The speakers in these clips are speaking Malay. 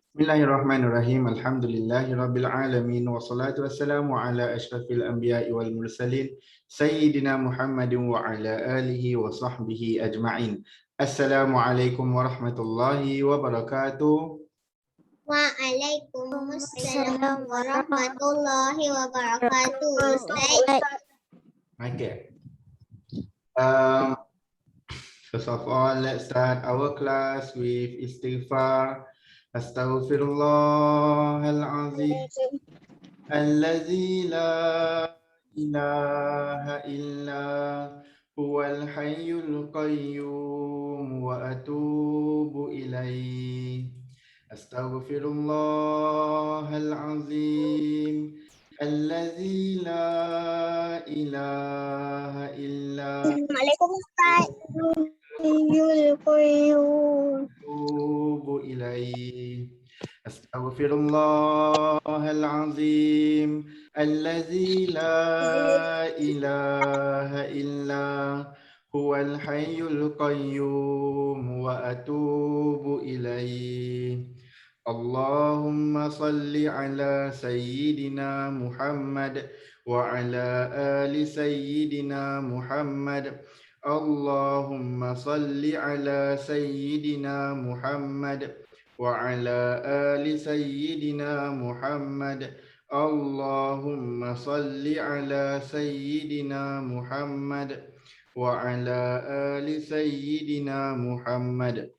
Bismillahirrahmanirrahim. Alhamdulillahirabbil alamin wassalatu wassalamu ala asyrafil anbiya'i wal mursalin sayyidina Muhammadin wa ala alihi wa sahbihi ajma'in. Assalamualaikum warahmatullahi wabarakatuh. Waalaikumsalam warahmatullahi wabarakatuh. Ustaz. Okay. First of all, let's start our class with istighfar. Astaghfirullahalazim. Allazi la ilaha illa huwal hayyul qayyum wa atubu ilaih. Astaghfirullahalazim. Allazi la ilaha illa Assalamualaikum Ustaz. Hayyul qayyum. atubu ilaih. Astaghfirullahalazim. Allazi la ilaha illa huwal hayyul qayyum wa atubu ilaih. Allahumma salli ala sayyidina Muhammad wa ala ali sayyidina Muhammad. Allahumma salli ala sayyidina Muhammad wa ala ali sayyidina Muhammad. Allahumma salli ala sayyidina Muhammad wa ala ali sayyidina Muhammad.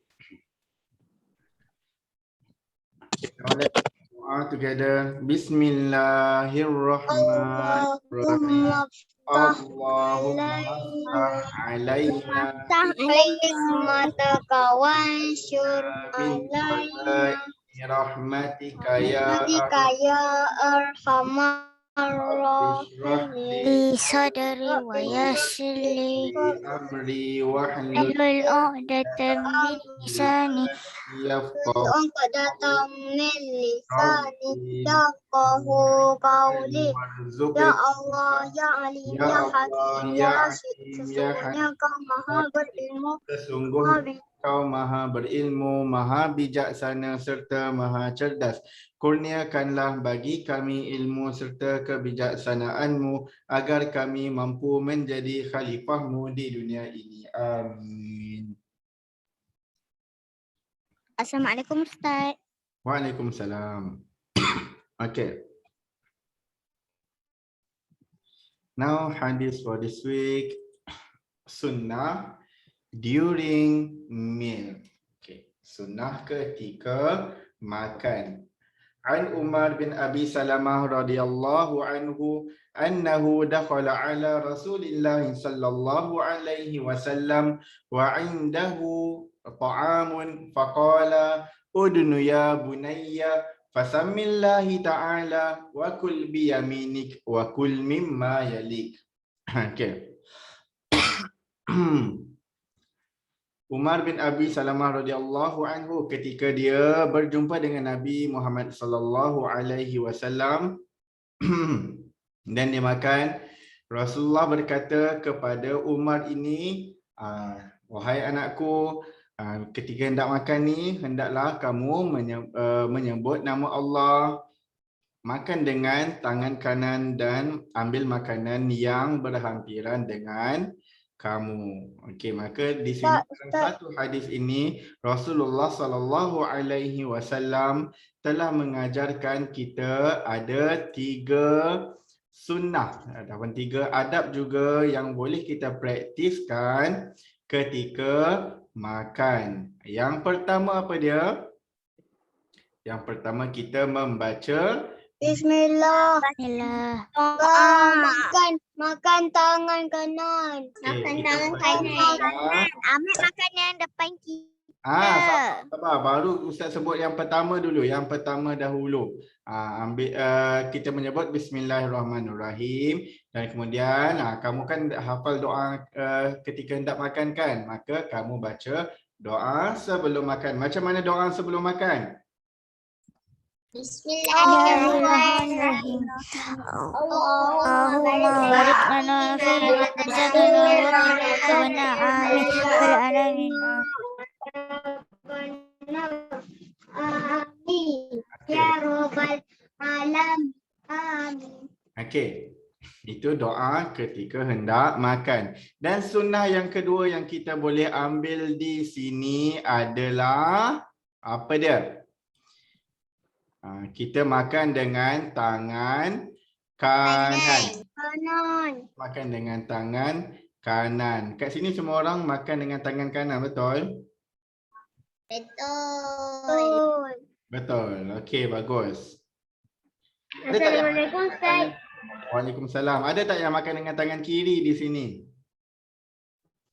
Now let's do together. Bismillahirrahmanirrahim. Allahumma alaina Matakawansyur alaina rahmatika ya arhamar Li sadri wa yassir amri wahlul li 'uqdatam min lisani Uqdatam min lisani yafqahu qawli. Ya Allah, ya Ali, ya Hakim, ya Rashid, sesungguhnya Kau Maha berilmu, Sesungguhnya Kau Maha berilmu, Maha bijaksana serta Maha cerdas. Kurniakanlah bagi kami ilmu serta kebijaksanaan-Mu agar kami mampu menjadi khalifah-Mu di dunia ini. Amin. Assalamualaikum Ustaz. Waalaikumsalam. Okay. Now hadis for this week. Sunnah during meal. Okay. Sunnah ketika makan. An Umar bin Abi Salamah radhiyallahu anhu annahu dakhala ala Rasulillah sallallahu alaihi wasallam wa indahu ta'amun faqala udnu ya bunayya fasamillahi ta'ala wa kul bi yaminik wa kul mimma yalik. Okay. Umar bin Abi Salamah radhiyallahu anhu ketika dia berjumpa dengan Nabi Muhammad sallallahu alaihi wasallam dan dia makan, Rasulullah berkata kepada Umar ini, wahai anakku, ketika hendak makan ni hendaklah kamu menyebut nama Allah, makan dengan tangan kanan dan ambil makanan yang berhampiran dengan kamu. Okey, maka di sini satu hadis ini Rasulullah sallallahu alaihi wasallam telah mengajarkan kita ada 3 sunnah ataupun 3 adab juga yang boleh kita praktiskan ketika makan. Yang pertama apa dia? Yang pertama kita membaca Bismillah. Bismillah. Makan tangan kanan. Makan tangan kanan. Ambil makanan depan kita. Sabar. Baru Ustaz sebut yang pertama dulu. Yang pertama dahulu. Kita menyebut Bismillahirrahmanirrahim. Dan kemudian kamu kan hafal doa ketika hendak makan kan? Maka kamu baca doa sebelum makan. Macam mana doa sebelum makan? Bismillahirrahmanirrahim. Allahumma barik lana fi rizqina wa rizqina amin fil alamin. Amin. Okey. Itu doa ketika hendak makan. Dan sunnah yang kedua yang kita boleh ambil di sini adalah apa dia? Kita makan dengan tangan kanan. Kanan. Makan dengan tangan kanan. Kat sini semua orang makan dengan tangan kanan, betul? Betul. Betul. Okey, bagus. Assalamualaikum, Ustaz. Waalaikumsalam. Ada tak yang makan dengan tangan kiri di sini?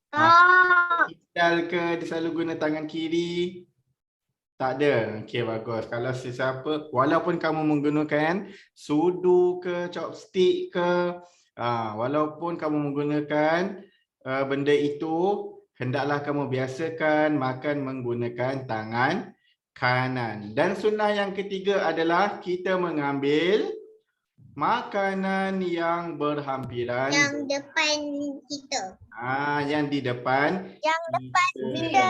Tak. Idal ke dia selalu guna tangan kiri? Tak ada. Okey, bagus. Kalau sesiapa, walaupun kamu menggunakan sudu ke, chopstick ke, walaupun kamu menggunakan benda itu, hendaklah kamu biasakan makan menggunakan tangan kanan. Dan sunnah yang ketiga adalah kita mengambil makanan yang berhampiran. Yang depan kita. Yang di depan. Yang depan kita.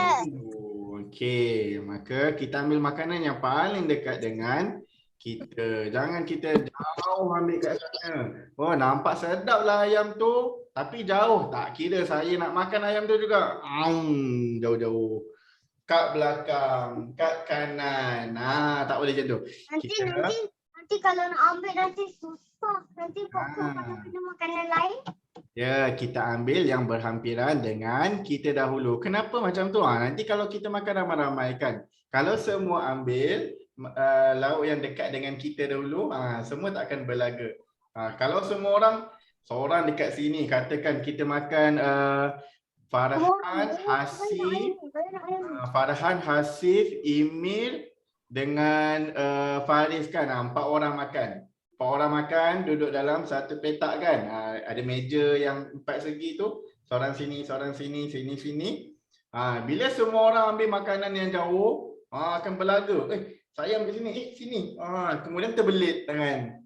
Okey, maka kita ambil makanan yang paling dekat dengan kita. Jangan kita jauh ambil kat sana. Oh, nampak sedap lah ayam tu, tapi jauh. Tak kira saya nak makan ayam tu juga. Jauh-jauh. Kat belakang, kat kanan. Tak boleh macam tu. Nanti kalau nak ambil nanti susah. Nanti kalau kena makanan lain. Ya, kita ambil yang berhampiran dengan kita dahulu. Kenapa macam tu? Nanti kalau kita makan ramai-ramai kan. Kalau semua ambil lauk yang dekat dengan kita dahulu, semua tak akan berlaga. Kalau semua orang, seorang dekat sini, katakan kita makan Farhan, Hasif, Emir dengan Faris kan. 4 orang makan. 4 orang makan duduk dalam satu petak kan. Ada meja yang 4 segi tu. Seorang sini, sini. Bila semua orang ambil makanan yang jauh, akan berlaga. Saya ambil sini, sini. Kemudian terbelit tangan.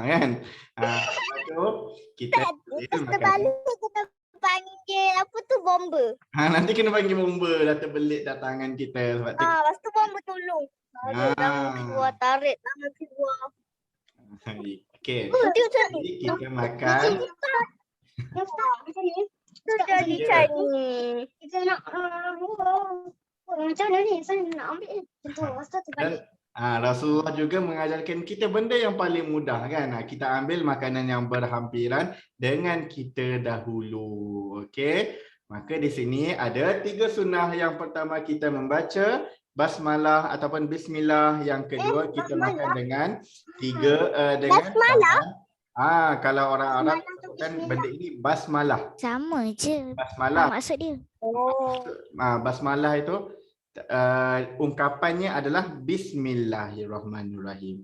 Kan? Lepas tu kita makan. Kita panggil apa tu bomba. Nanti kena panggil bomba dah terbelit dah tangan kita. Sebab tu Lepas tu bomba tolong. Jangan keluar tarik, jangan keluar. Okey. Jadi kita makan. Kita jadi Chinese. Kita nak macam mana ni? Saya nak ambil. Dan Rasulullah juga mengajarkan kita benda yang paling mudah kan. Kita ambil makanan yang berhampiran dengan kita dahulu. Okey. Maka di sini ada 3 sunnah. Yang pertama kita membaca basmalah ataupun bismillah. Yang kedua kita makan dengan dengan basmalah. Kalau orang Arab kan benda ini basmalah. Sama je. Basmalah. Maksud dia. Basmalah itu ungkapannya adalah bismillahirrahmanirrahim.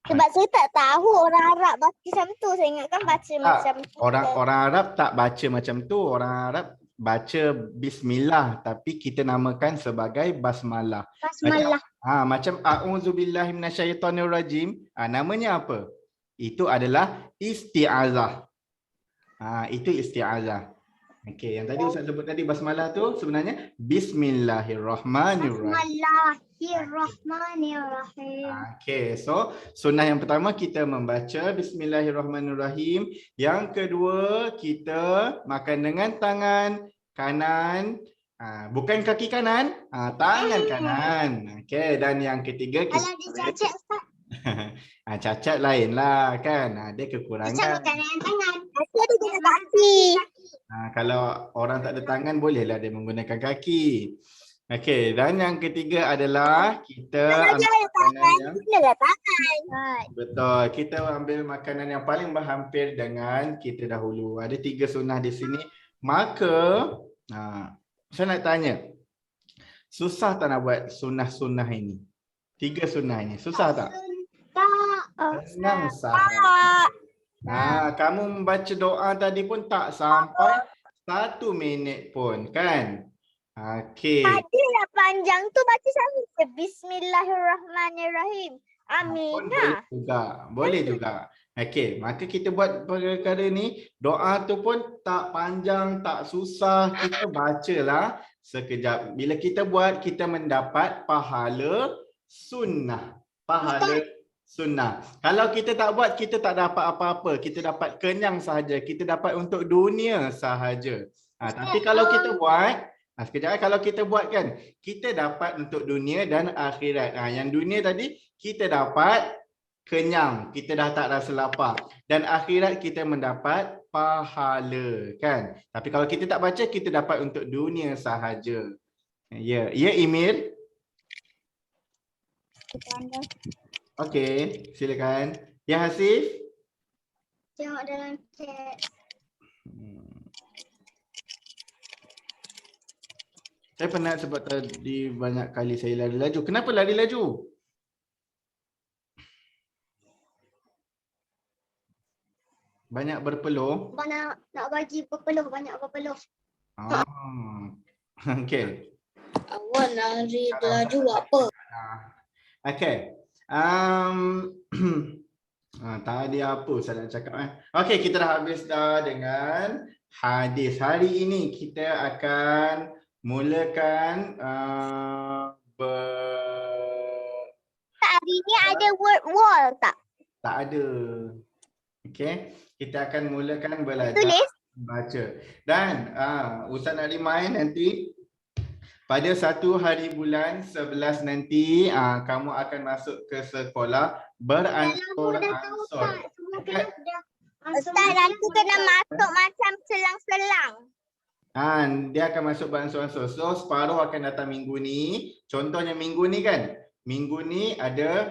Sebab saya tak tahu orang Arab baca macam tu. Saya ingatkan baca macam tu. Orang Arab tak baca macam tu. Orang Arab baca bismillah tapi kita namakan sebagai basmalah. Basmalah. Macam a'udzubillahi minasyaitonirrajim. Namanya apa? Itu adalah isti'azah. Itu isti'azah. Okey, yang tadi Ustaz sebut tadi basmalah tu sebenarnya bismillahirrahmanirrahim. Bismillahirrahmanirrahim. Okey, so sunnah yang pertama kita membaca bismillahirrahmanirrahim. Yang kedua kita makan dengan tangan kanan. Bukan kaki kanan, tangan kanan. Okey, dan yang ketiga kita Kalau dia cacat Ustaz. Cacat lain lah kan. Dia kekurangan. Cacat bukan dengan tangan. Dia ada guna kaki. Kalau orang tak ada tangan bolehlah dia menggunakan kaki. Okey, dan yang ketiga adalah kita ambil makanan yang betul. Kita ambil makanan yang paling berhampir dengan kita dahulu. Ada 3 sunnah di sini. Maka saya nak tanya, susah tak nak buat sunnah-sunnah ini? 3 sunnah ini, susah tak? Senang sangat. Kamu membaca doa tadi pun tak sampai 1 minit pun kan? Okey. Adalah panjang tu baca sama. Bismillahirrahmanirrahim. Aminah. Boleh juga. Okey, maka kita buat perkara ni, doa tu pun tak panjang, tak susah, kita bacalah sekejap. Bila kita buat, kita mendapat pahala sunnah. Pahala sunnah. Kalau kita tak buat, kita tak dapat apa-apa. Kita dapat kenyang sahaja. Kita dapat untuk dunia sahaja. Tapi kalau kita buat, sekejap, kalau kita buat kan, kita dapat untuk dunia dan akhirat. Yang dunia tadi, kita dapat kenyang. Kita dah tak rasa lapar. Dan akhirat kita mendapat pahala. Kan? Tapi kalau kita tak baca, kita dapat untuk dunia sahaja. Ya, Emir? Okey, silakan. Ya, Hasif? Tengok dalam chat. Saya penat sebab tadi banyak kali saya lari laju. Kenapa lari laju? Banyak berpeluh. Mana nak bagi berpeluh, banyak berpeluh. Okey. Awak lari laju apa? Okey. Tadi apa saya nak cakap Okey, kita dah habis dah dengan hadis. Hari ini kita akan mulakan Hari ni ada word wall tak? tak ada. Okey, kita akan mulakan belajar Tulis. baca. Dan Ustaz nak remind nanti pada 1 hari bulan 11 nanti kamu akan masuk ke sekolah beransur-ansur. Ustaz, nanti kena masuk macam selang-selang. Dia akan masuk beransur-ansur. So separuh akan datang minggu ni. Contohnya minggu ni kan. Minggu ni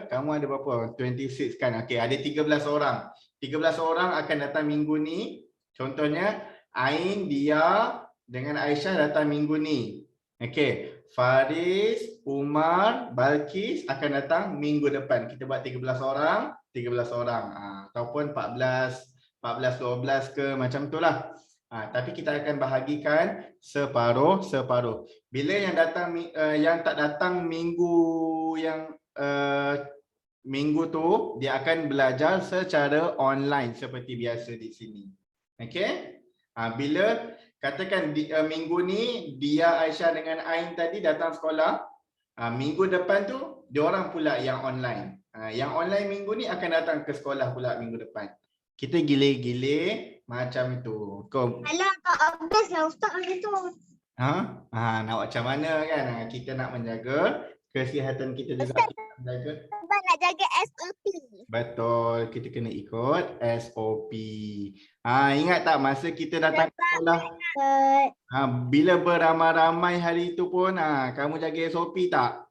kamu ada berapa? 26 kan? Okey, ada 13 orang. 13 orang akan datang minggu ni. Contohnya Ain, Dia dengan Aisyah datang minggu ni. Okey, Faris, Umar, Balkis akan datang minggu depan. Kita buat 13 orang, 13 orang. Ataupun 14, 12 ke macam itulah. Tapi kita akan bahagikan separuh-separuh. Bila yang datang yang tak datang minggu yang minggu tu, dia akan belajar secara online seperti biasa di sini. Okey? Bila katakan minggu ni Dia, Aisyah dengan Ain tadi datang sekolah, minggu depan tu diorang pula yang online. Yang online minggu ni akan datang ke sekolah pula minggu depan. Kita gilir-gilir macam itu. Alah, tak habis lah Ustaz hari tu. Nak macam mana kan? Kita nak menjaga kesihatan kita juga. Kita Nak jaga SOP. Betul, kita kena ikut SOP. Ingat tak masa kita datang ke sekolah? Bila beramai-ramai hari itu pun, kamu jaga SOP tak?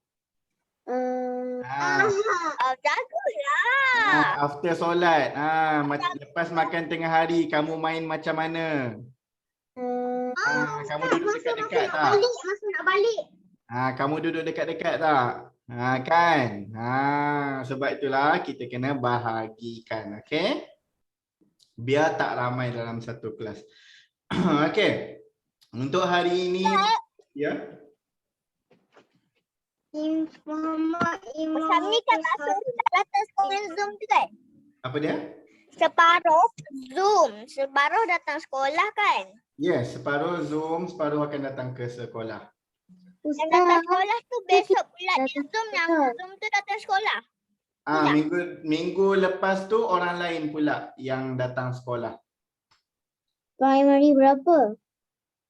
Jagalah. After solat, lepas makan tengah hari, kamu main macam mana? Kamu duduk dekat-dekat tak? Masa nak balik. Kamu duduk dekat-dekat tak? Kan? Sebab itulah kita kena bahagikan, okey? Biar tak ramai dalam satu kelas. Okey. Untuk hari ini, ya. Macam ni kan masuk datang sekolah Zoom tu kan? Apa dia? Separuh Zoom, separuh datang sekolah kan? Yes, separuh Zoom, separuh akan datang ke sekolah. Yang datang sekolah tu besok pula di Zoom, yang Zoom tu datang sekolah. Minggu lepas tu orang lain pula yang datang sekolah. Primary berapa?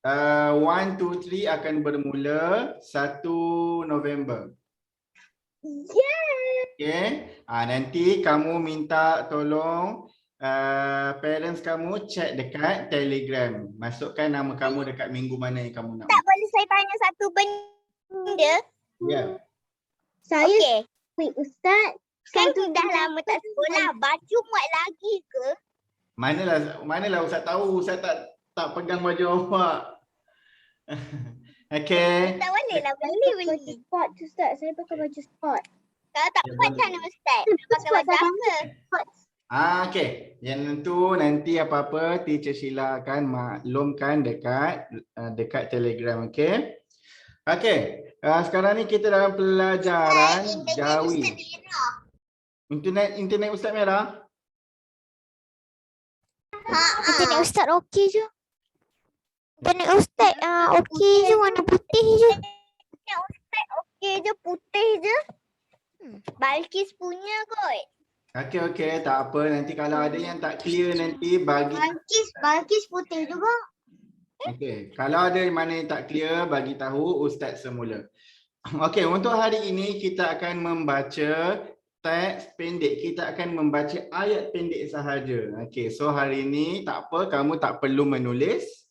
1, 2, 3 akan bermula 1 November. Okay. Nanti kamu minta tolong parents kamu check dekat Telegram. Masukkan nama kamu dekat minggu mana yang kamu nak. Tak boleh saya tanya satu benda? Ya. Saya Ustaz. Kan dah lama tak sekolah, baju muat lagi ke? Manalah Ustaz tahu, Ustaz tak pegang baju awak. Okey. Tak boleh lah, beli. Sport tu Ustaz, saya pakai baju sport. Kalau tak buat macam mana Ustaz? Pakai baju apa? Okey. Yang tu nanti apa-apa teacher Sheila akan maklumkan dekat Telegram, okey? Okey. Sekarang ni kita dalam pelajaran Jawi. Internet Ustaz Merah? Internet Ustaz okey je. Internet Ustaz okey je, warna putih je. Internet Ustaz okey je, putih je. Balkis punya kot. Okey, tak apa. Nanti kalau ada yang tak clear nanti bagi. Balkis putih juga. Okey, kalau ada mana yang tak clear bagi tahu Ustaz semula. Okey, untuk hari ini kita akan membaca teks pendek. Kita akan membaca ayat pendek sahaja. Okey, so hari ini tak apa, kamu tak perlu menulis.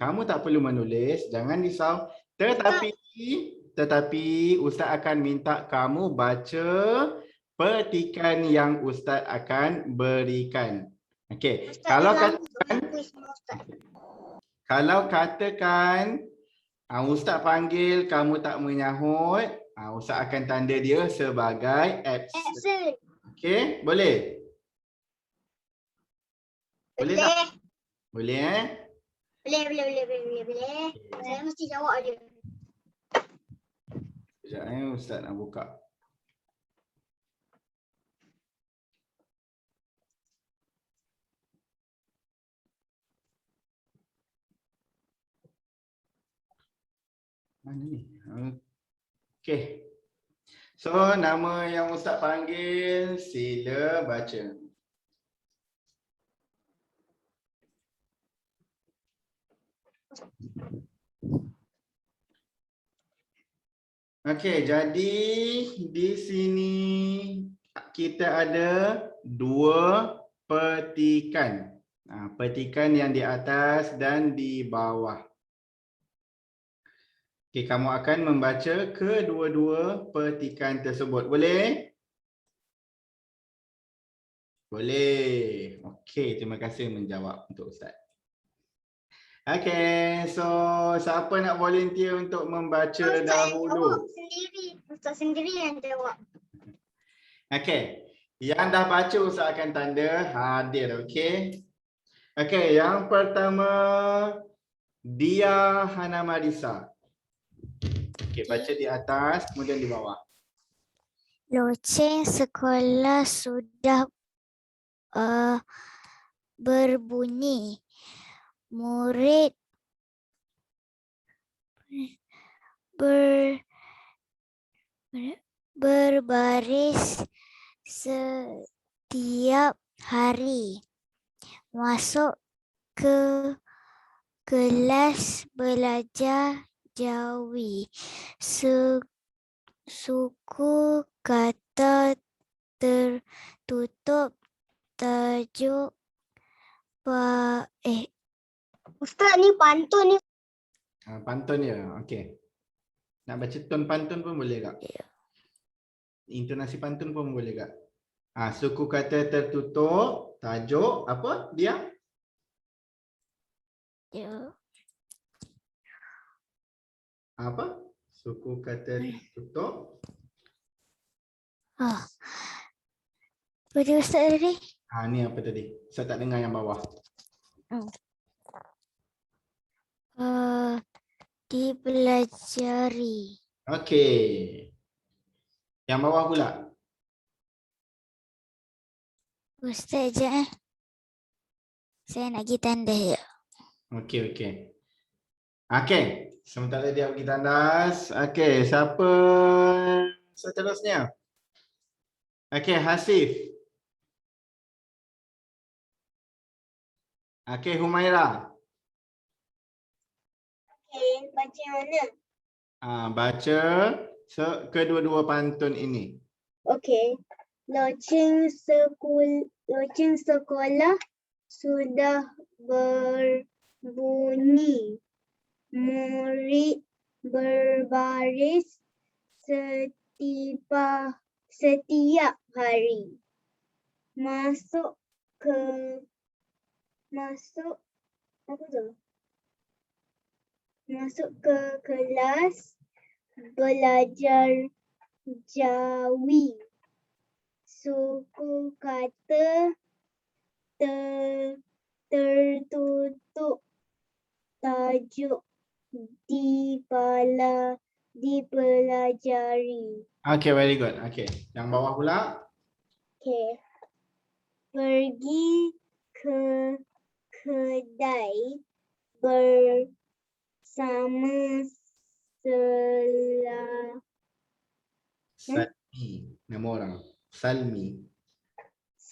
Kamu tak perlu menulis, jangan risau. Tetapi Ustaz akan minta kamu baca petikan yang Ustaz akan berikan. Okey, kalau katakan Ustaz panggil kamu tak menyahut, Ustaz akan tanda dia sebagai absent. Okey, boleh? Boleh tak? Boleh Boleh. Saya mesti jawab dia. Sekejap Ustaz nak buka. Mana ni? Okey. So nama yang Ustaz panggil sila baca. Okey, jadi di sini kita ada dua petikan. Petikan yang di atas dan di bawah. Okey, kamu akan membaca kedua-dua petikan tersebut. Boleh? Boleh. Okey, terima kasih menjawab untuk Ustaz. Okey, so siapa nak volunteer untuk membaca dahulu? Ustaz sendiri yang jawab. Okey, yang dah baca Ustaz akan tanda hadir, okey? Okey, yang pertama Dia Hana Marisa. Okey, baca di atas kemudian di bawah. Loceng sekolah sudah berbunyi. Murid berbaris setiap hari. Masuk ke kelas belajar Jawi. Suku kata tertutup tajuk Ustaz ni pantun ni. Pantun ya, okey. Nak baca ton pantun pun boleh tak? Ya. Intonasi pantun pun boleh tak? Suku kata tertutup, tajuk apa dia? Ya. Apa? Suku kata tertutup. Apa dia Ustaz tadi? Ni apa tadi? Saya tak dengar yang bawah. Dipelajari. Okey. Yang bawah pula. Ustaz je Saya nak pergi tanda je. Okey. Okey. Sementara dia pergi tandas. Okey, siapa seterusnya? Okey, Hasif. Okey, Humaira. Okey, baca mana? Baca kedua-dua pantun ini. Okey. Loceng sekolah sudah berbunyi. Murid berbaris setiap hari. Masuk ke kelas belajar Jawi. Suku kata tertutup tajuk dipelajari. Okey, very good. Okey, yang bawah pula. Okey. Pergi ke kedai bersama Salmi, nama orang. Salmi.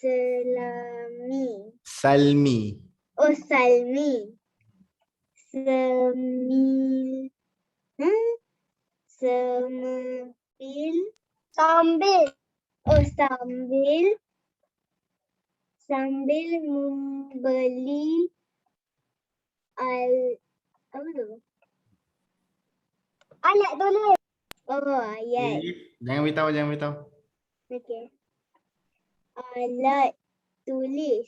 Selami. Salmi. Oh, salmi. Semil. Sembil. Sambil. Oh, sambil. Sambil membeli apa tu? Alat tulis. Oh, ayat. Jangan beritahu, jangan beritahu. Okey. Alat tulis.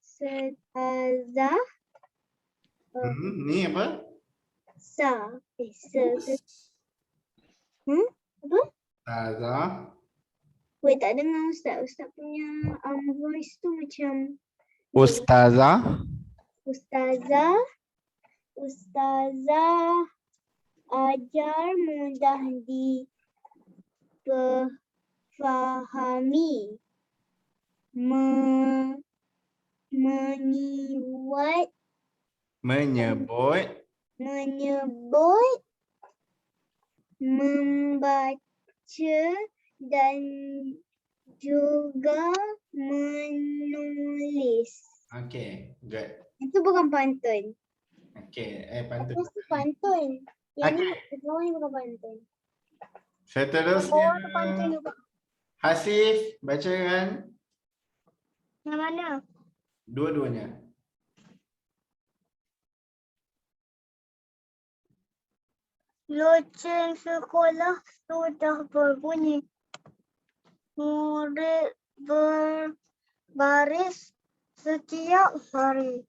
Setazah. Ni apa? Sa. Apa? Ustazah. Wait, tak dengar Ustaz. Ustaz punya voice tu macam Ustazah. Ustazah. Ustazah ajar mudah difahami. Menyebut membaca dan juga menulis. Okay, good. Itu bukan pantun. Okay, pantun. Itu pantun. Yang ni Okay. bawah ni bukan pantun. Seterusnya, Bawah tu pantun juga. Hasif, bacakan Yang mana? dua-duanya. Loceng sekolah sudah berbunyi. Murid berbaris setiap hari.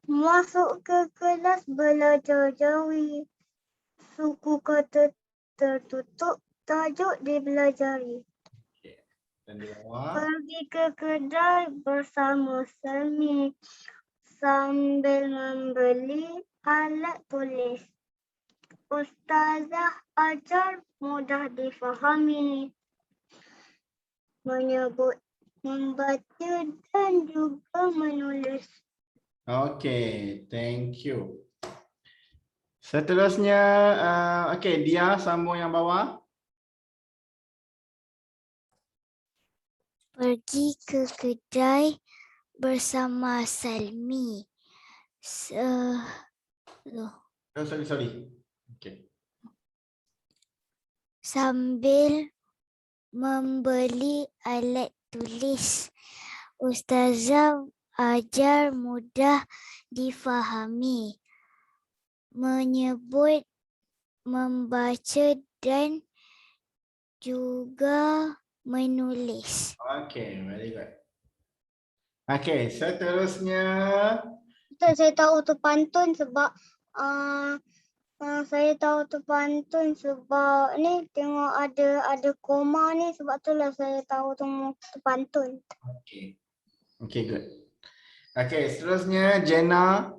Masuk ke kelas belajar jawi. Suku kata tertutup, tajuk dipelajari. Dan di bawah. Pergi ke kedai bersama Selmi sambil membeli alat tulis. Ustazah ajar mudah difahami. Menyebut, membaca dan juga menulis. Okay, thank you. Seterusnya, okay, Dia sambung yang bawah. Pergi ke kedai bersama Salmi. Sorry. Okay. Sambil membeli alat tulis. Ustazah ajar mudah difahami. Menyebut, membaca dan juga menulis. Okay, very good. Okay, seterusnya. Saya tahu tu pantun sebab saya tahu tu pantun sebab ni tengok ada koma ni, sebab itulah saya tahu tu pantun. Okay. Okay, good. Okay, seterusnya Jenna.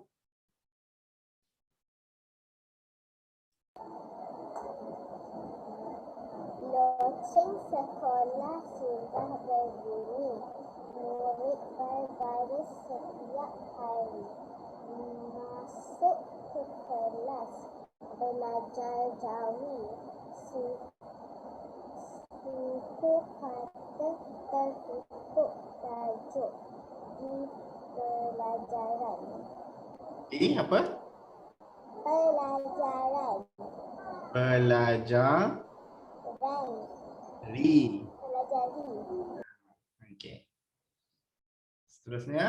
Loceng sekolah sudah berbunyi. Murid berbaris setiap hari. Masuk ke kelas belajar jawi. Suku kata tertutup, tajuk di pelajaran. Apa? Pelajaran. Pelajari. Pelajari. Okay. Seterusnya.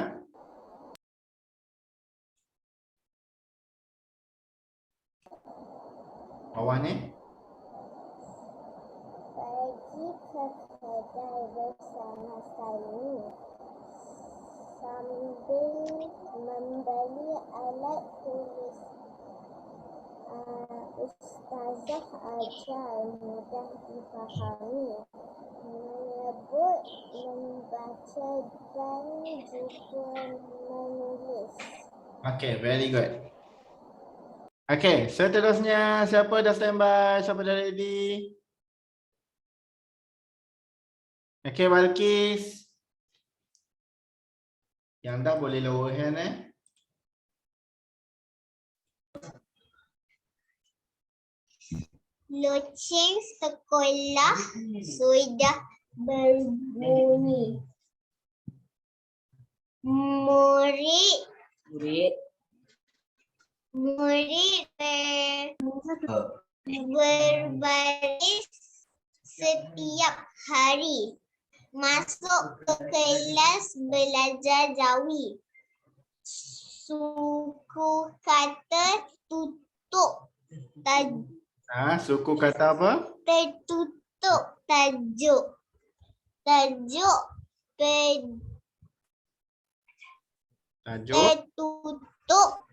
Bawah ni. Pergi ke kedai bersama Salmi sambil membeli alat tulis. Ustazah ajar mudah difahami. Menyebut, membaca dan juga menulis. Okay, very good. Okay, seterusnya siapa dah standby? Siapa dah ready? Okay, Balkis. Yang dah boleh lower hand Loceng sekolah sudah berbunyi. Murid Murid. berbaris setiap hari. Masuk ke kelas belajar Jawi. Suku kata tutup. Suku kata apa? Tertutup tajuk. Tajuk Tajuk. tertutup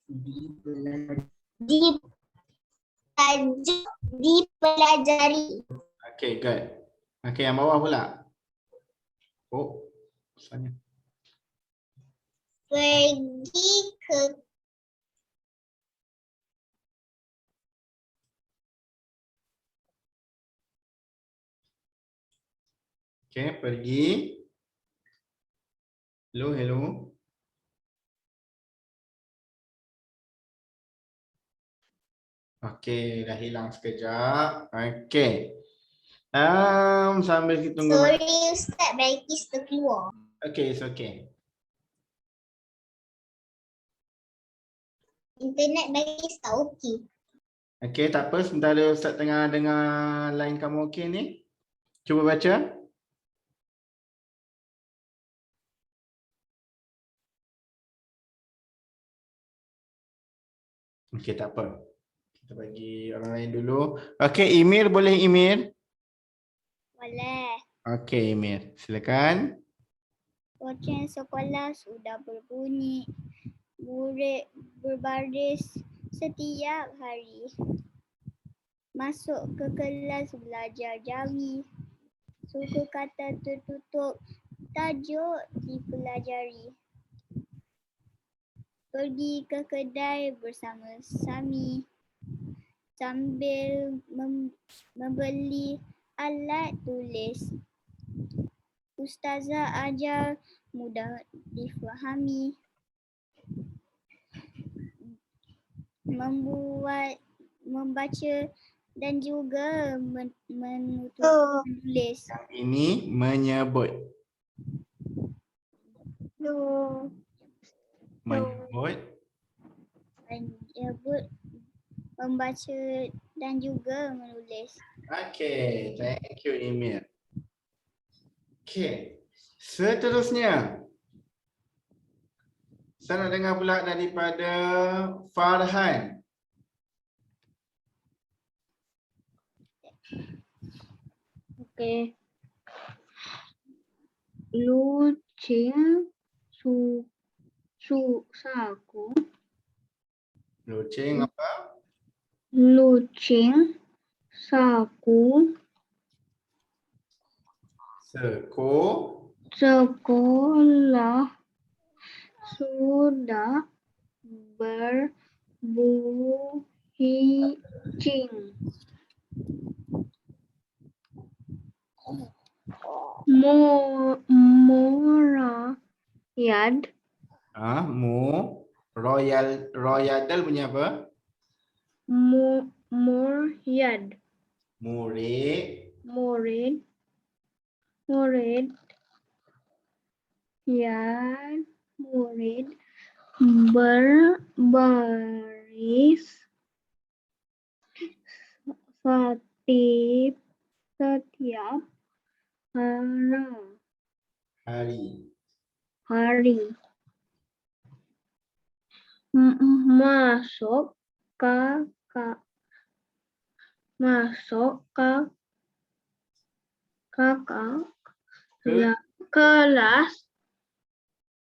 di tajuk dipelajari. Okay, good. Okay, yang bawah pula. Oh, misalnya. Pergi ke Okay, pergi. Hello, hello. Okay, dah hilang sekejap. Okay. Sambil kita tunggu. sorry Ustaz, Baikis terkeluar. Okay, it's okay. Internet Baikis tak okey. Okay, tak apa. Sementara Ustaz tengah dengar line kamu okay ni. Cuba baca. Okay, tak apa. Kita bagi orang lain dulu. Okay, Emir boleh Emir? Boleh. Okay, Emir. Silakan. Loceng sekolah sudah berbunyi. Murid berbaris setiap hari. Masuk ke kelas belajar Jawi. Suku kata tertutup. Tajuk dipelajari. Pergi ke kedai bersama Sami. Sambil membeli alat tulis. Ustazah ajar mudah difahami. Membaca dan juga menulis. Ini menyebut. Menyebut. Membaca dan juga menulis. Okay, thank you Emir. Okay, seterusnya. Saya nak dengar pula daripada Farhan. Okay. Lucing saku. Lucing apa? Lucing saku sekolah sudah berbuncing. Morayad. Royadal punya apa? Moryad. Murid. Murid berbaris setiap hari.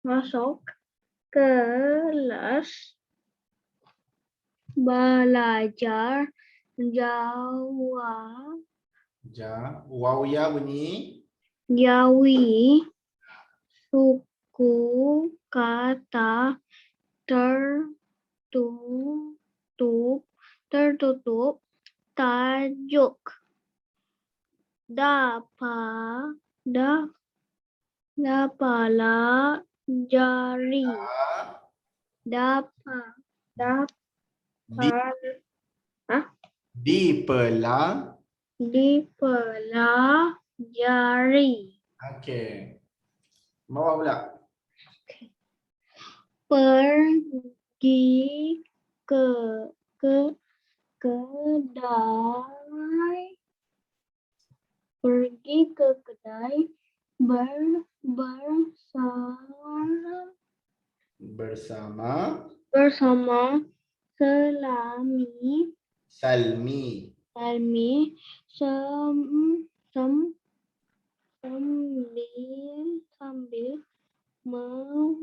Masuk kelas belajar Wawya bunyi. Jawi. Suku kata tertutup tajuk dapelajari. Dipelajari. jari. Okey. Bawah pula. Pergi ke kedai. Pergi ke kedai Bersama bersama Salmi Salmi. sambil mau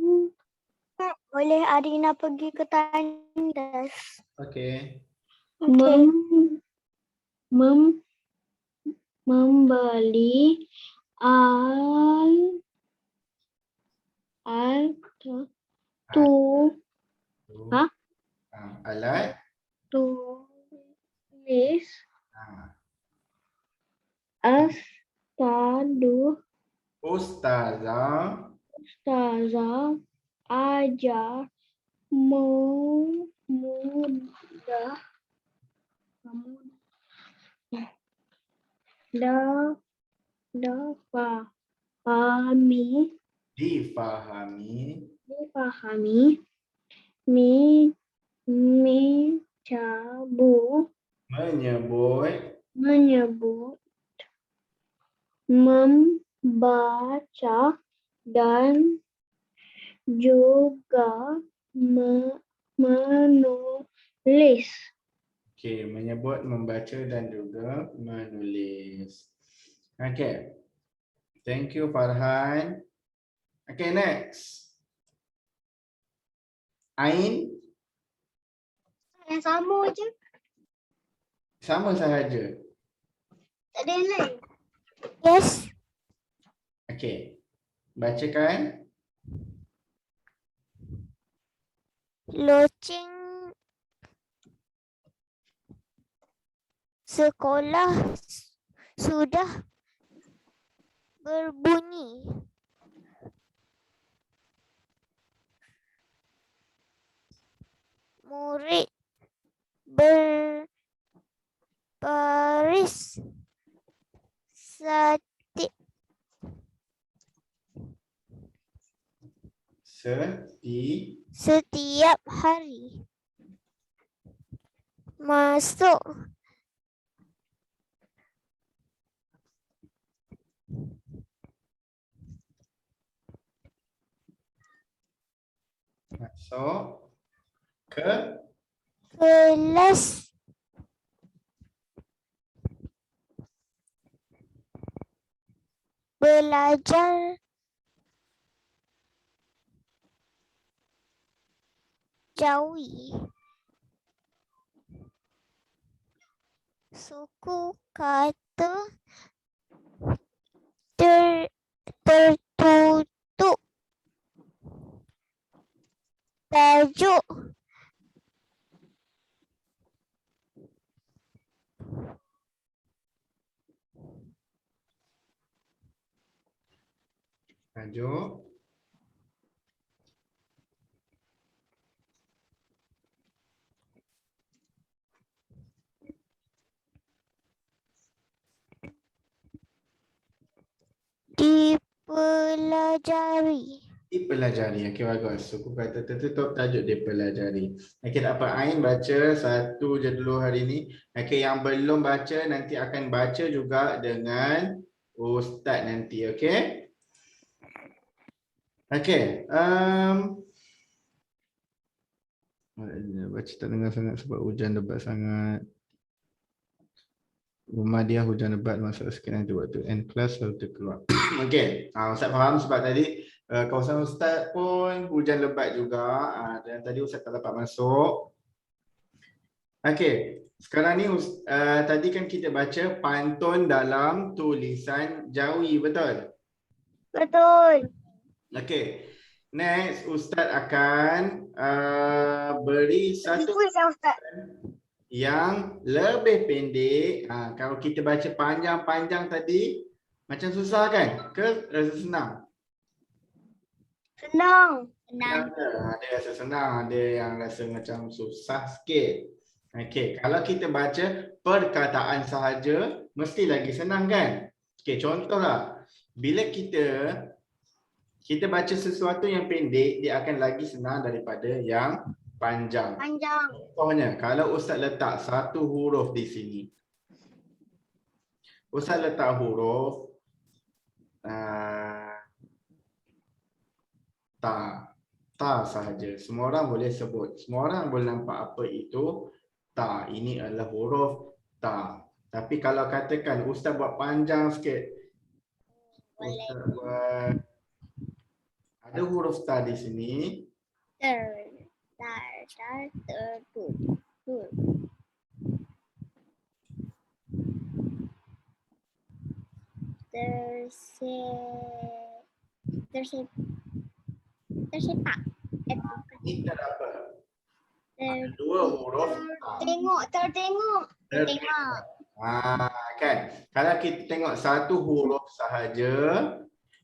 Boleh Arina pergi ke tandas. Okey. Okey. membeli Hah? Alat. tulis Ah. Ustazah Ustazah ajar mudah difahami dipahami menyebut membaca dan juga menulis. Okey, menyebut, membaca dan juga menulis. Okey. Thank you Farhan. Okay, next. Ain Yang sama je. sama sahaja. Tak ada yang lain. Yes. Okay. Bacakan. Loceng sekolah sudah berbunyi. Murid berbaris setiap hari. Masuk ke kelas belajar Jawi. Suku kata tertutup. Tajuk tajuk dipelajari. dipelajari. Okey, bagus. Suku kata tertutup, tajuk dipelajari. Okey, tak apa. Ain baca satu je dulu hari ni. Okey, yang belum baca nanti akan baca juga dengan Ustaz nanti. Okey? Okey. Baca tak dengar sangat sebab hujan lebat sangat. Rumah dia hujan lebat masa sekian nanti waktu end class lalu terkeluar. Okey, Ustaz faham sebab tadi kawasan Ustaz pun hujan lebat juga dan tadi Ustaz tak dapat masuk. Okey, sekarang ni tadi kan kita baca pantun dalam tulisan Jawi, betul? Betul. Okey, next Ustaz akan beri satu Kuis ya Ustaz. yang lebih pendek. Kalau kita baca panjang-panjang tadi macam susah kan? Ke rasa senang? Senang. Ada rasa senang, ada yang rasa macam susah sikit. Okey, kalau kita baca perkataan sahaja mesti lagi senang kan? Okey, contohlah. Bila kita baca sesuatu yang pendek, dia akan lagi senang daripada yang panjang. Panjang. Contohnya, kalau Ustaz letak satu huruf di sini. Ustaz letak huruf ta. Ta sahaja. Semua orang boleh sebut. Semua orang boleh nampak apa itu ta. Ini adalah huruf ta. Tapi kalau katakan Ustaz buat panjang sikit. Ustaz buat ada huruf ta di sini. Tersepak. Ini terapa? Ada dua huruf ta. Tertengok. Kan? Kalau kita tengok satu huruf sahaja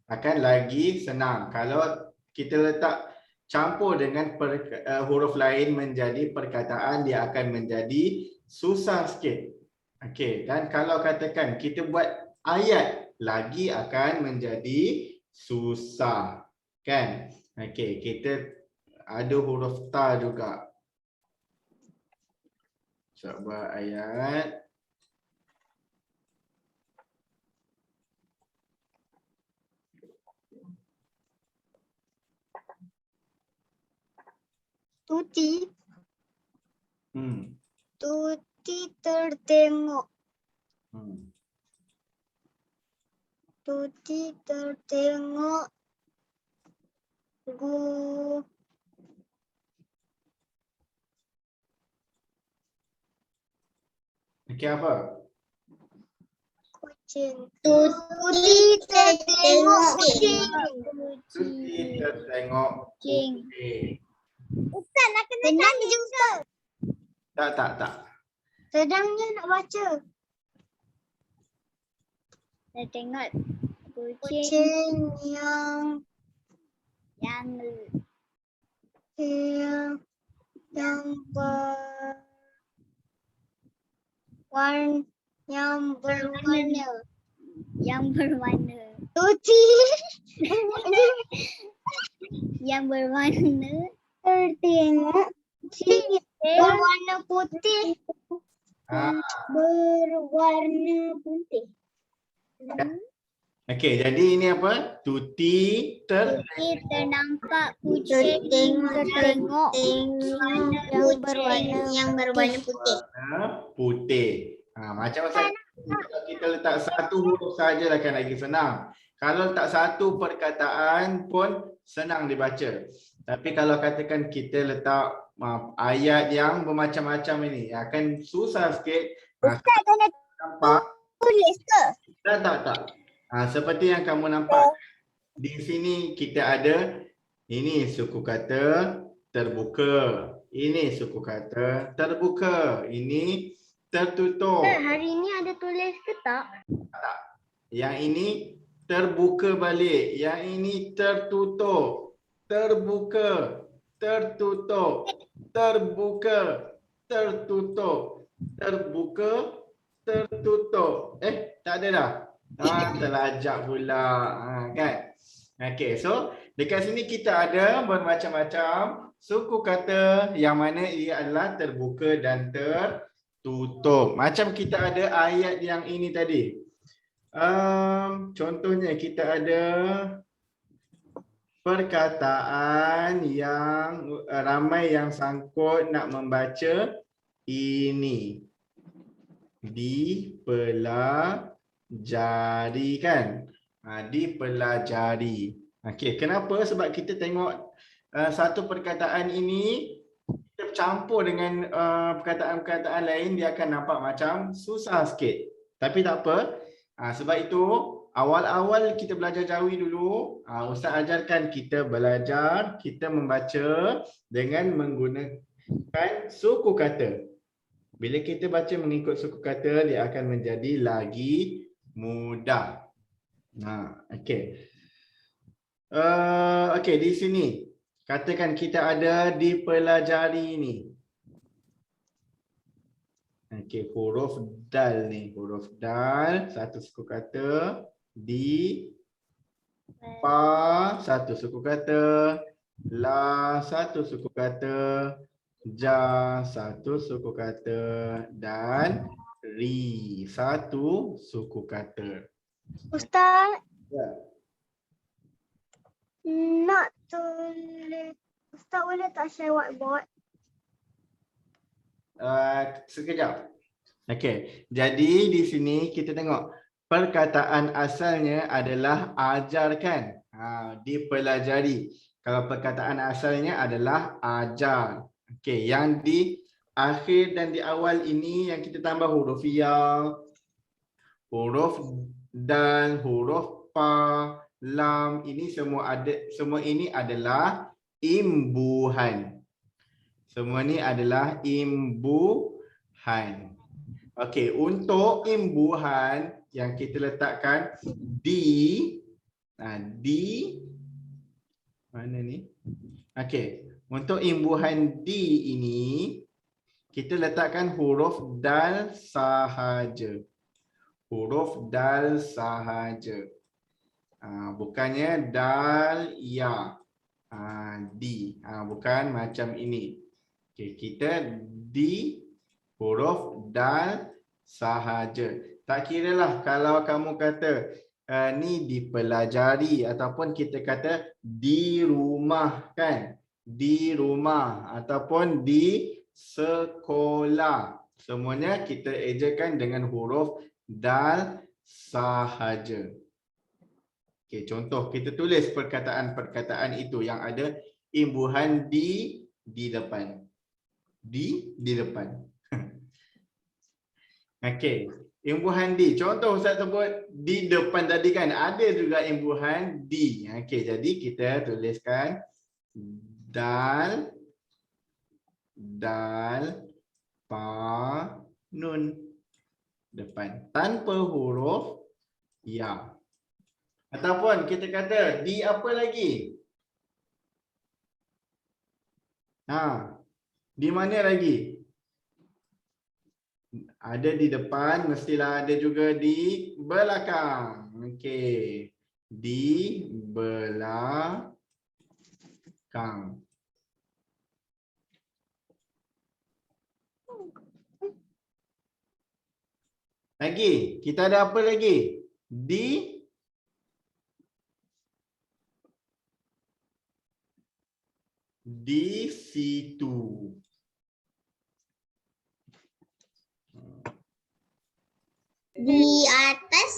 akan lagi senang. Kalau kita letak campur dengan huruf lain menjadi perkataan, dia akan menjadi susah sikit. Okey, dan kalau katakan kita buat ayat, lagi akan menjadi susah. Kan? Okey, kita ada huruf ta juga. Buat ayat. Tuti. Tuti tertengok. Tuti tertengok Okey, apa? kucing. Tuti tertengok kucing. Tuti tertengok kucing. Ustaz nak kena tanya je Ustaz. Tak. Sedangnya nak baca. Saya tengok Kucing yang berwarna. Tuti. yang berwarna Tertengok kucing berwarna putih. Berwarna putih. Okey, jadi ini apa? Tuti ternampak kucing tertengok yang berwarna putih. putih. Macam Ustaz, kalau kita letak satu huruf saja akan lagi senang. Kalau letak satu perkataan pun senang dibaca. Tapi kalau katakan kita letak ayat yang bermacam-macam ini, akan susah sikit. Ustaz kena Nampak? tulis ke? Tak. Seperti yang kamu nampak di sini, kita ada ini suku kata terbuka, ini suku kata terbuka, ini tertutup. Hari ini ada tulis ke tak? Tak. Yang ini terbuka balik, yang ini tertutup. Terbuka, tertutup, terbuka, tertutup, terbuka, tertutup. Tak ada dah. Terlajak pula. Kan? Okey, so dekat sini kita ada bermacam-macam suku kata yang mana ia adalah terbuka dan tertutup. Macam kita ada ayat yang ini tadi. Contohnya kita ada perkataan yang ramai yang sangkut nak membaca ini. Dipelajari, kan? Dipelajari. Okey, kenapa? Sebab kita tengok satu perkataan ini kita campur dengan perkataan-perkataan lain, dia akan nampak macam susah sikit. Tapi tak apa. Sebab itu awal-awal kita belajar Jawi dulu, Ustaz ajarkan kita belajar, kita membaca dengan menggunakan suku kata. Bila kita baca mengikut suku kata, dia akan menjadi lagi mudah. Okey. Okey, di sini katakan kita ada dipelajari ini. Okey, huruf dal ni. Huruf dal, satu suku kata. Di, pa, satu suku kata. La, satu suku kata. Ja, satu suku kata. Dan ri, satu suku kata. Ustaz, Ya. nak tulis. Ustaz boleh tak share whiteboard? Sekejap. Okey, jadi di sini kita tengok perkataan asalnya adalah ajarkan. Dipelajari. Kalau perkataan asalnya adalah ajar. Okey, yang di akhir dan di awal ini yang kita tambah huruf ya, huruf dal, huruf pa, lam, ini semua ini adalah imbuhan. Semua ni adalah imbuhan. Okey, untuk imbuhan yang kita letakkan di mana ni? Okey, untuk imbuhan di ini kita letakkan huruf dal sahaja. Huruf dal sahaja. Bukannya dal ya. Di. Bukan macam ini. Okay, kita di huruf dal sahaja. Tak kiralah kalau kamu kata ni dipelajari ataupun kita kata di rumah kan. Di rumah ataupun di sekolah. Semuanya kita ejakan dengan huruf dal sahaja. Okay, contoh kita tulis perkataan-perkataan itu yang ada imbuhan di depan. Di depan. Okey, imbuhan di. Contoh Ustaz sebut di depan tadi kan ada juga imbuhan di. Okey, jadi kita tuliskan dal pa nun depan tanpa huruf ya. Ataupun kita kata di apa lagi? Di mana lagi? Ada di depan, mestilah ada juga di belakang. Okey. Di belakang. Lagi, kita ada apa lagi? Di situ. Di atas.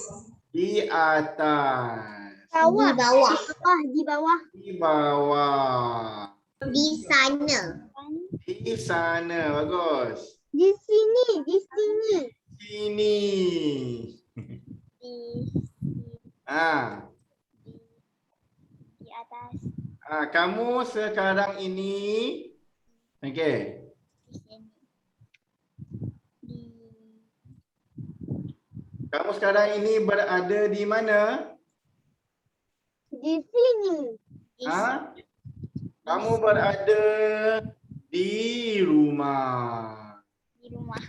Di atas. Di bawah. Di bawah. Di bawah. Di sana. Di sana, bagus. Di sini. Di sini. Sini. Di atas. Kamu sekarang ini, okey. Kamu sekarang ini berada di mana? Di sini. Kamu berada di rumah. Di rumah.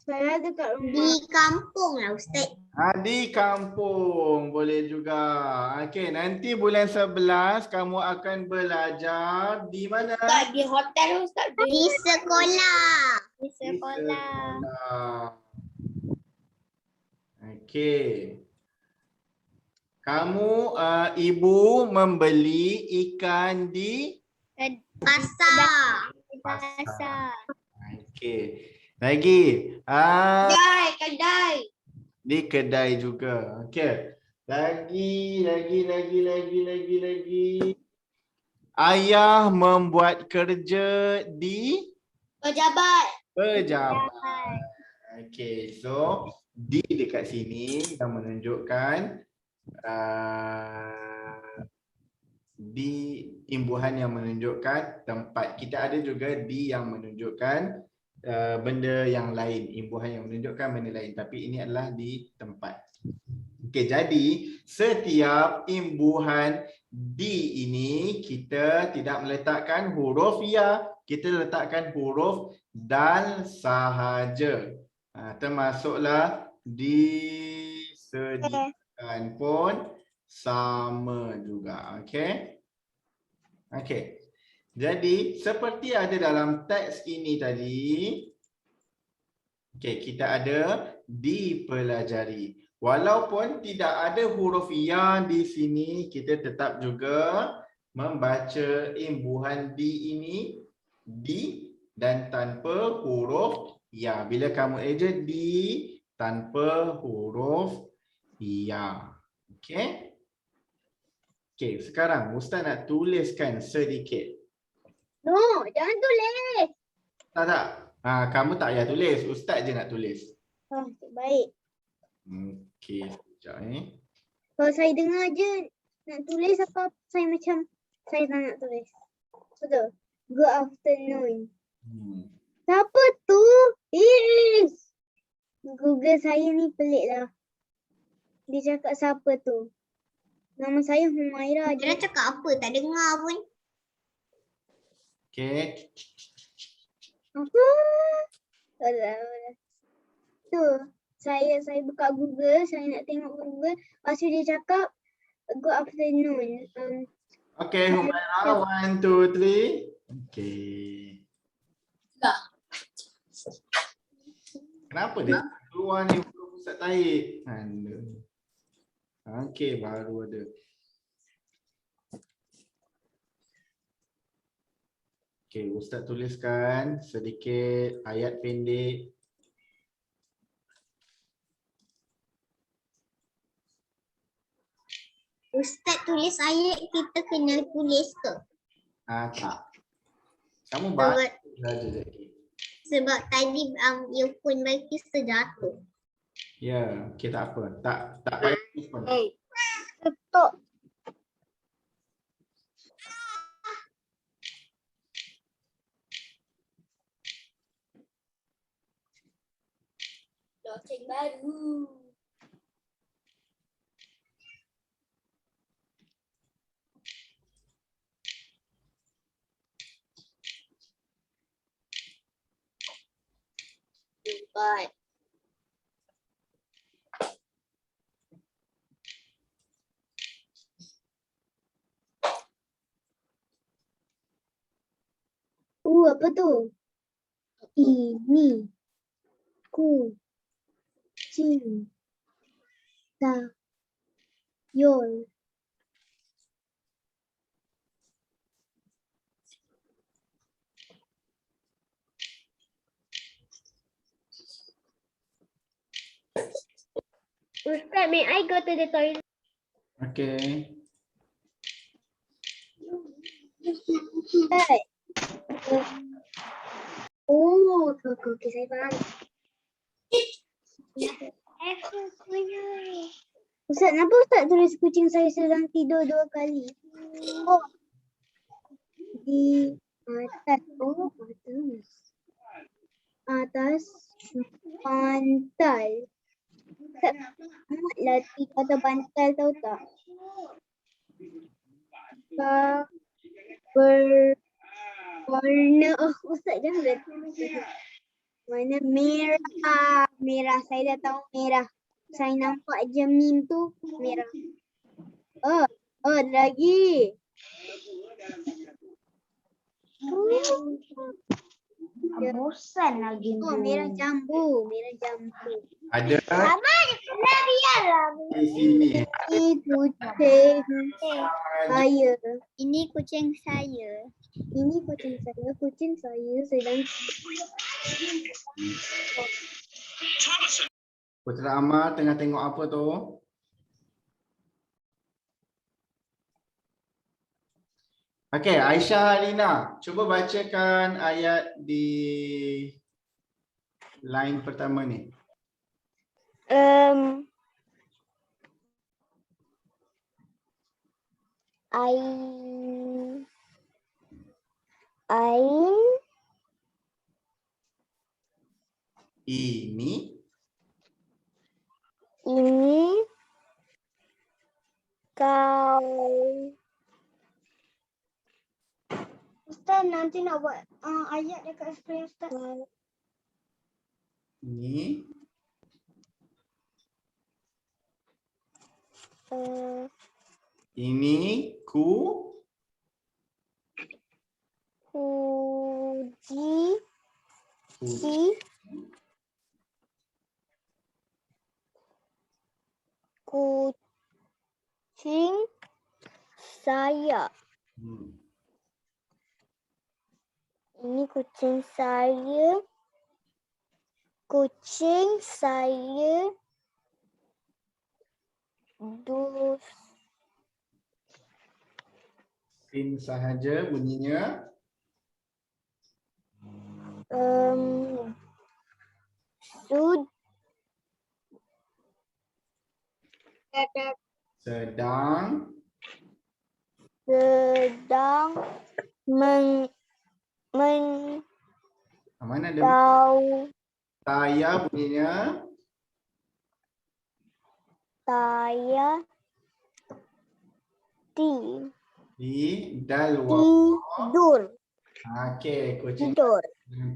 Saya dekat rumah. Di kampung lah Ustaz. Di kampung boleh juga. Okey, nanti bulan 11 kamu akan belajar di mana? Ustaz, di hotel Ustaz. Di sekolah. Di sekolah. Okey. Kamu ibu membeli ikan di Pasar. pasar. Okey. Lagi. Kedai. Di kedai juga. Okey. Lagi. Ayah membuat kerja di Pejabat. pejabat. Okey. So, di dekat sini yang menunjukkan di imbuhan yang menunjukkan tempat. Kita ada juga di yang menunjukkan benda yang lain, imbuhan yang menunjukkan benda lain, tapi ini adalah di tempat. Okey, jadi setiap imbuhan di ini kita tidak meletakkan huruf ya, kita letakkan huruf dal sahaja. Termasuklah disediakan pun sama juga. Okey. Okey. Jadi seperti ada dalam teks ini tadi, okey, kita ada dipelajari. Walaupun tidak ada huruf ya di sini, kita tetap juga membaca imbuhan di ini, di dan tanpa huruf ya. Bila kamu eja di tanpa huruf ya. Okey. Okey, sekarang Ustaz nak tuliskan sedikit. No, jangan tulis. Tak. Kamu tak payah tulis, Ustaz je nak tulis. Oh, baik. Okey, sekejap Kalau saya dengar je nak tulis apa, saya macam saya tak nak tulis. Betul. Good afternoon. Siapa tu? Is. Google saya ni pelik lah. Dia cakap siapa tu? Nama saya Humaira. Dia cakap apa? Tak dengar pun. Okey. Apa? Alah. Tu. Saya buka Google. Saya nak tengok Google. Lepas tu dia cakap good afternoon. Okey, Humaira, 1, 2, 3. Okey. Kenapa dia keluar ni huruf Ustaz Taib? Okey, baru ada. Okey, Ustaz tuliskan sedikit ayat pendek. Ustaz tulis ayat, kita kena tulis ke? Tak. Kamu baca saja lagi. Sebab tadi earphone bagi terjatuh. Ya, okey, tak apa. Tak payah tulis pun. Ketuk. Loceng baru. Empat. Apa tu? Ini kucing sayur. Ustaz, may I go to the toilet? Okey. Ustaz. Oh, okey, saya faham. Ustaz, kenapa Ustaz tulis kucing saya sedang tidur 2 kali? Oh. Di atas. Oh, atas. Atas pantai. Ustaz, latih kata bantal tahu tak? Warna, Ustaz jangan latih. Warna merah. Merah, saya dah tahu merah. Saya nampak je meme tu merah. Ada lagi. Bosan lagi. Merah jambu. Merah jambu. Ada Biarlah. di sini. Ini kucing saya. Ini kucing saya. Ini kucing saya. Kucing saya sedang. Putera Amal tengah tengok apa tu? Okey, Aisyah Alina, cuba bacakan ayat di line pertama ni. Ini Ustaz nak nanti nak buat ayat dekat skrin Ustaz. Ini ini Kuji. Kucing saya. Ini kucing saya. Kucing saya sin sahaja bunyinya. Sedang mana ada taya bunyinya. Di dalwa. tidur. Okey, kucing Tidur.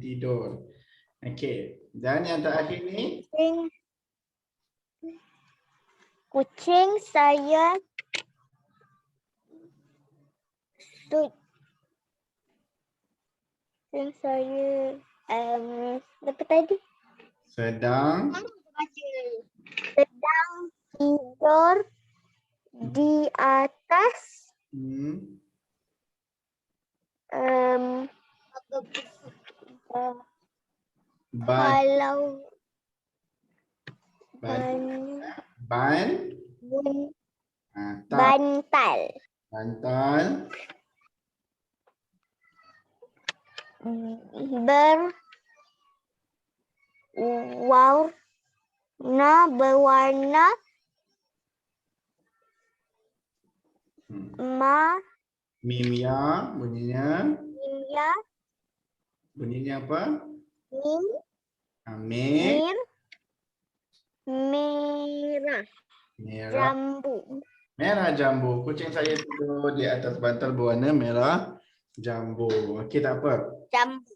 tidur. Okey. Dan yang terakhir ni Kucing saya apa tadi? sedang Tidur di atas kalau bantal. Berwarna mim ya bunyinya. ya Bunyinya apa? merah. Merah jambu. Kucing saya tidur di atas bantal berwarna merah jambu. Okey, tak apa. Jambu.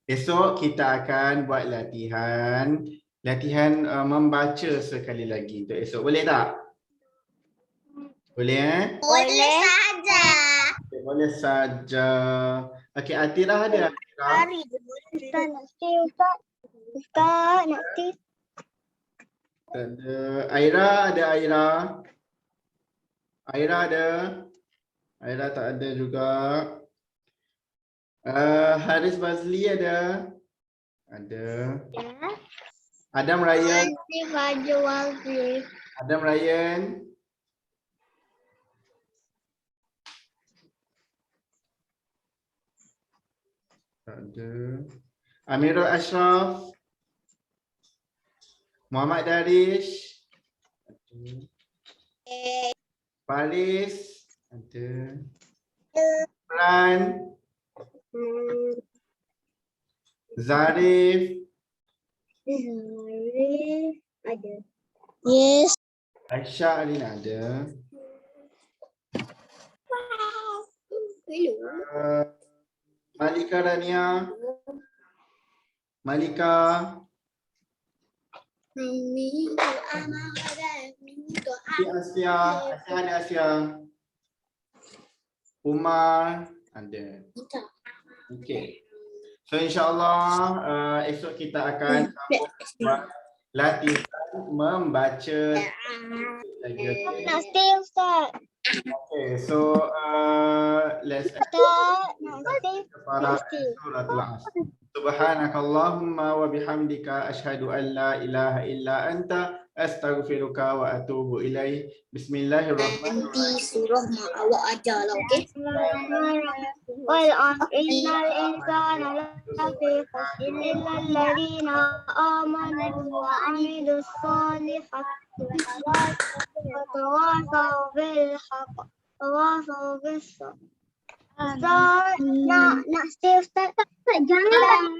Esok kita akan buat latihan membaca sekali lagi untuk esok. Boleh tak? Boleh Boleh saja. Okay, boleh saja. Okey, Atirah ada? Hari je boleh. Ustaz nak stay Ustaz. Ustaz nak stay. Tak ada. Aira ada Aira? Aira ada? Aira tak ada juga. Haris Bazli ada? Ada. Ya. Adam Ryan? Baju Wazli. Adam Ryan? Tak ada. Amirul Ashraf? Muhammad Darish? Ada. Faris? Ada. Imran? Zarif? Ada. Yes. Aisyah Alina ada. Malika Rania? Malika? Asia ada Asia. Umar ada. Okey. So insya-Allah esok kita akan buat latihan membaca lagi. Nak stay Ustaz. Okay, so let's Ustaz nak stay. para suratul Asr. Subhanakallahumma wa bihamdika asyhadu an la ilaha illa anta astaghfiruka wa atubu ilaih. Bismillahirrahmanirrahim. Nanti surah mak awak ajar lah, okey? Wal innal insana lafi khusr illa alladhina amanu wa amilus solihati wa tawasaw bil haqq wa tawasaw bis sabr. Ustaz, nak stay Ustaz tak? Jangan.